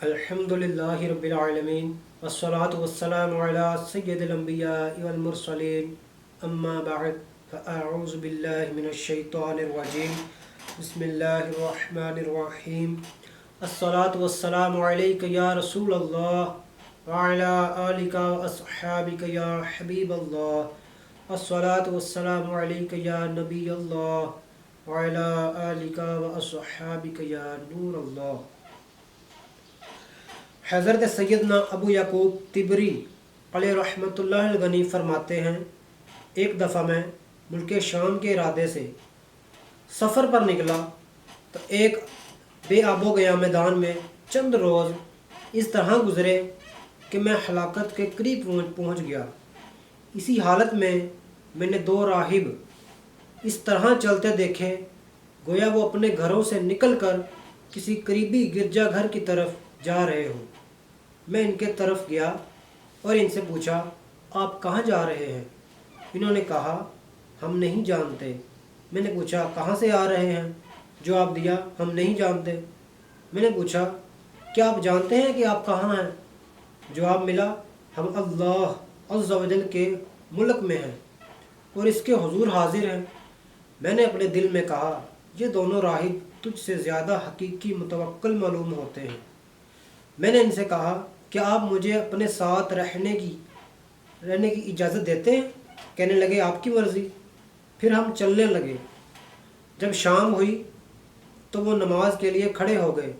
الحمدللہ رب العالمین والصلاة والسلام علی سید الانبیاء والمرسلین اما بعد فاعوذ باللہ من الشیطان الرجیم بسم اللہ الرحمن الرحیم الصلاة والسلام علیک یا رسول اللہ وعلی آلک واصحابک یا حبیب اللہ الصلاة والسلام علیک یا نبی اللہ وعلی آلک واصحابک یا نور اللہ۔ حضرت سیدنا ابو یعقوب طبری علیہ رحمۃ اللہ الغنی فرماتے ہیں، ایک دفعہ میں ملک شام کے ارادے سے سفر پر نکلا تو ایک بے آب و گیا میدان میں چند روز اس طرح گزرے کہ میں ہلاکت کے قریب پہنچ گیا۔ اسی حالت میں نے دو راہب اس طرح چلتے دیکھے گویا وہ اپنے گھروں سے نکل کر کسی قریبی گرجا گھر کی طرف جا رہے ہوں۔ میں ان کے طرف گیا اور ان سے پوچھا، آپ کہاں جا رہے ہیں؟ انہوں نے کہا، ہم نہیں جانتے۔ میں نے پوچھا، کہاں سے آ رہے ہیں؟ جواب دیا، ہم نہیں جانتے۔ میں نے پوچھا، کیا آپ جانتے ہیں کہ آپ کہاں ہیں؟ جواب ملا، ہم اللہ عز و جل کے ملک میں ہیں اور اس کے حضور حاضر ہیں۔ میں نے اپنے دل میں کہا، یہ دونوں راہب تجھ سے زیادہ حقیقی متوکل معلوم ہوتے ہیں۔ میں نے ان سے کہا، کیا آپ مجھے اپنے ساتھ رہنے کی اجازت دیتے ہیں؟ کہنے لگے، آپ کی مرضی۔ پھر ہم چلنے لگے۔ جب شام ہوئی تو وہ نماز کے لیے کھڑے ہو گئے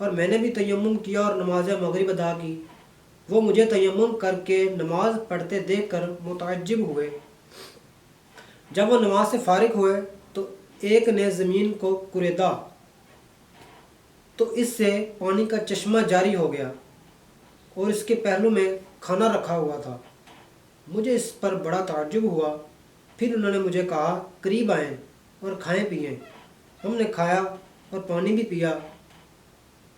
اور میں نے بھی تیمم کیا اور نماز مغرب ادا کی۔ وہ مجھے تیمم کر کے نماز پڑھتے دیکھ کر متعجب ہوئے۔ جب وہ نماز سے فارغ ہوئے تو ایک نے زمین کو کریدا تو اس سے پانی کا چشمہ جاری ہو گیا اور اس کے پہلو میں کھانا رکھا ہوا تھا۔ مجھے اس پر بڑا تعجب ہوا۔ پھر انہوں نے مجھے کہا، قریب آئیں اور کھائیں پئیں۔ ہم نے کھایا اور پانی بھی پیا۔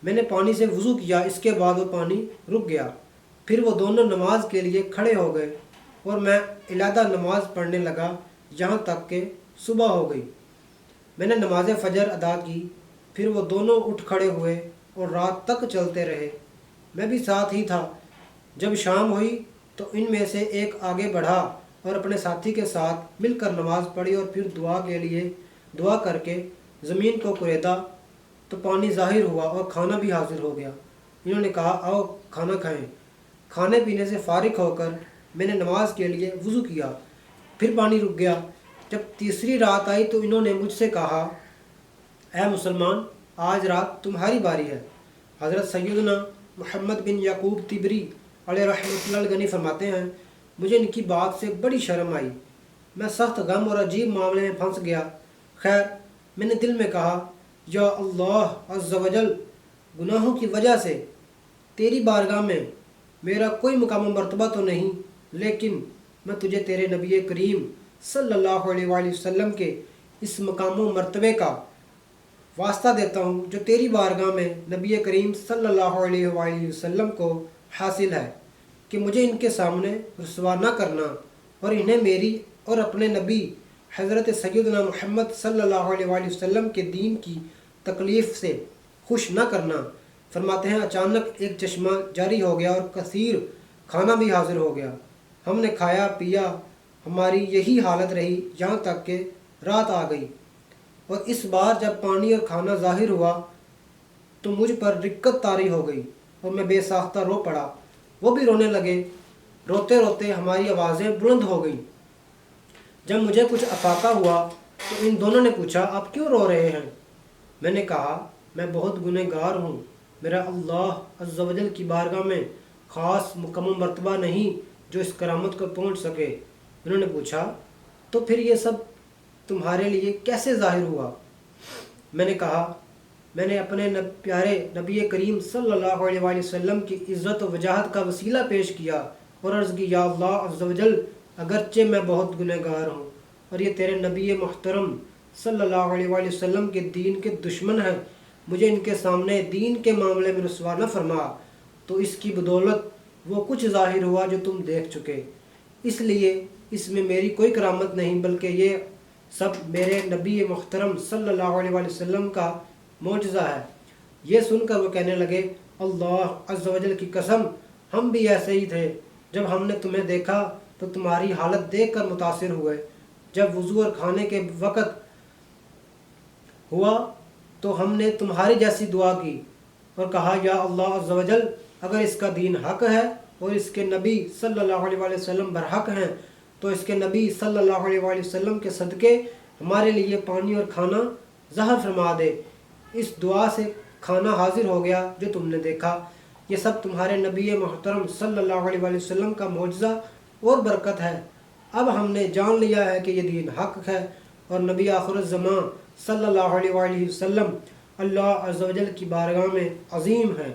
میں نے پانی سے وضو کیا، اس کے بعد وہ پانی رک گیا۔ پھر وہ دونوں نماز کے لیے کھڑے ہو گئے اور میں علیحدہ نماز پڑھنے لگا یہاں تک کہ صبح ہو گئی۔ میں نے نماز فجر ادا کی، پھر وہ دونوں اٹھ کھڑے ہوئے اور رات تک چلتے رہے۔ میں بھی ساتھ ہی تھا۔ جب شام ہوئی تو ان میں سے ایک آگے بڑھا اور اپنے ساتھی کے ساتھ مل کر نماز پڑھی اور پھر دعا کے لیے دعا کر کے زمین کو کریدا تو پانی ظاہر ہوا اور کھانا بھی حاضر ہو گیا۔ انہوں نے کہا، آؤ کھانا کھائیں۔ کھانے پینے سے فارغ ہو کر میں نے نماز کے لیے وضو کیا، پھر پانی رک گیا۔ جب تیسری رات آئی تو انہوں نے مجھ سے کہا، اے مسلمان، آج رات تمہاری باری ہے۔ حضرت سیدنا محمد بن یعقوب طبری علیہ رحمۃ اللہ الغنی فرماتے ہیں، مجھے ان کی بات سے بڑی شرم آئی۔ میں سخت غم اور عجیب معاملے میں پھنس گیا۔ خیر، میں نے دل میں کہا، یا اللہ عز و جل، گناہوں کی وجہ سے تیری بارگاہ میں میرا کوئی مقام و مرتبہ تو نہیں، لیکن میں تجھے تیرے نبی کریم صلی اللہ علیہ وآلہ وسلم کے اس مقام و مرتبے کا واسطہ دیتا ہوں جو تیری بارگاہ میں نبی کریم صلی اللہ علیہ وآلہ وسلم کو حاصل ہے، کہ مجھے ان کے سامنے رسوا نہ کرنا اور انہیں میری اور اپنے نبی حضرت سیدنا محمد صلی اللہ علیہ وآلہ وسلم کے دین کی تکلیف سے خوش نہ کرنا۔ فرماتے ہیں، اچانک ایک چشمہ جاری ہو گیا اور کثیر کھانا بھی حاضر ہو گیا۔ ہم نے کھایا پیا، ہماری یہی حالت رہی یہاں تک کہ رات آ گئی، اور اس بار جب پانی اور کھانا ظاہر ہوا تو مجھ پر رقت طاری ہو گئی اور میں بے ساختہ رو پڑا۔ وہ بھی رونے لگے۔ روتے روتے ہماری آوازیں بلند ہو گئیں۔ جب مجھے کچھ افاقہ ہوا تو ان دونوں نے پوچھا، آپ کیوں رو رہے ہیں؟ میں نے کہا، میں بہت گنہگار ہوں، میرا اللہ عز و جل کی بارگاہ میں خاص مقام و مرتبہ نہیں جو اس کرامت کو پہنچ سکے۔ انہوں نے پوچھا، تو پھر یہ سب تمہارے لیے کیسے ظاہر ہوا؟ میں نے کہا، میں نے اپنے پیارے نبی کریم صلی اللہ علیہ وآلہ وسلم کی عزت و وجاہت کا وسیلہ پیش کیا اور عرض کی، یا اللہ عز و جل، اگرچہ میں بہت گنہگار ہوں اور یہ تیرے نبی محترم صلی اللہ علیہ وآلہ وسلم کے دین کے دشمن ہیں، مجھے ان کے سامنے دین کے معاملے میں رسوا نہ فرما، تو اس کی بدولت وہ کچھ ظاہر ہوا جو تم دیکھ چکے۔ اس لیے اس میں میری کوئی کرامت نہیں، بلکہ یہ سب میرے نبی محترم صلی اللہ علیہ وآلہ وسلم کا معجزہ ہے۔ یہ سن کر وہ کہنے لگے، اللہ عز و جل کی قسم ہم بھی ایسے ہی تھے، جب ہم نے تمہیں دیکھا تو تمہاری حالت دیکھ کر متاثر ہوئے، جب وضو اور کھانے کے وقت ہوا تو ہم نے تمہاری جیسی دعا کی اور کہا یا اللہ عز و جل اگر اس کا دین حق ہے اور اس کے نبی صلی اللہ علیہ وآلہ وسلم برحق ہیں تو اس کے نبی صلی اللہ علیہ وآلہ وسلم کے صدقے ہمارے لیے پانی اور کھانا ظاہر فرما دے۔ اس دعا سے کھانا حاضر ہو گیا جو تم نے دیکھا۔ یہ سب تمہارے نبی محترم صلی اللہ علیہ وآلہ وسلم کا معجزہ اور برکت ہے۔ اب ہم نے جان لیا ہے کہ یہ دین حق ہے اور نبی آخر الزمان صلی اللہ علیہ وآلہ وسلم اللہ عز و جل کی بارگاہ میں عظیم ہیں۔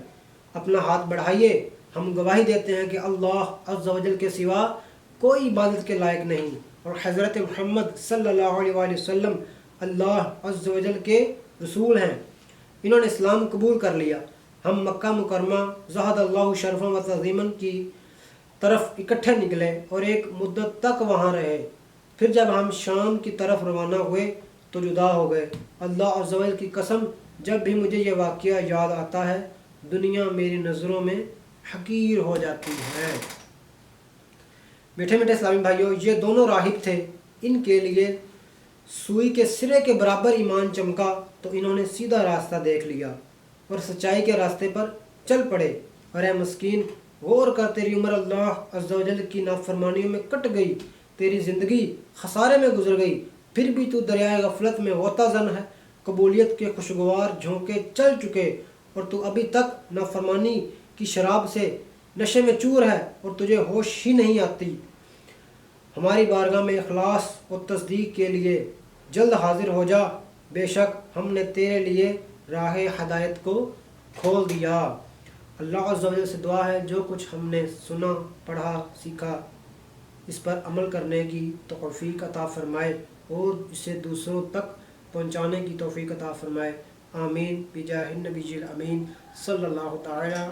اپنا ہاتھ بڑھائیے، ہم گواہی دیتے ہیں کہ اللہ عز و جل کے سوا کوئی عبادت کے لائق نہیں اور حضرت محمد صلی اللہ علیہ وآلہ وسلم اللہ عز و جل کے رسول ہیں۔ انہوں نے اسلام قبول کر لیا۔ ہم مکہ مکرمہ زہد اللہ شرفاً و تعظیماً کی طرف اکٹھے نکلے اور ایک مدت تک وہاں رہے۔ پھر جب ہم شام کی طرف روانہ ہوئے تو جدا ہو گئے۔ اللہ عز و جل کی قسم جب بھی مجھے یہ واقعہ یاد آتا ہے دنیا میری نظروں میں حقیر ہو جاتی ہے۔ میٹھے میٹھے اسلامی بھائیوں، یہ دونوں راہب تھے، ان کے لیے سوئی کے سرے کے برابر ایمان چمکا تو انہوں نے سیدھا راستہ دیکھ لیا اور سچائی کے راستے پر چل پڑے۔ اور اے مسکین، غور کر، تیری عمر اللہ عز و جل کی نافرمانیوں میں کٹ گئی، تیری زندگی خسارے میں گزر گئی، پھر بھی تو دریائے غفلت میں غوطہ زن ہے۔ قبولیت کے خوشگوار جھونکے چل چکے اور تو ابھی تک نافرمانی کی شراب سے نشے میں چور ہے اور تجھے ہوش ہی نہیں آتی۔ ہماری بارگاہ میں اخلاص اور تصدیق کے لیے جلد حاضر ہو جا، بے شک ہم نے تیرے لیے راہ ہدایت کو کھول دیا۔ اللہ عز و جل سے دعا ہے جو کچھ ہم نے سنا، پڑھا، سیکھا، اس پر عمل کرنے کی توفیق عطا فرمائے اور اسے دوسروں تک پہنچانے کی توفیق عطا فرمائے۔ آمین بجاہ النبی الامین صلی اللہ تعالی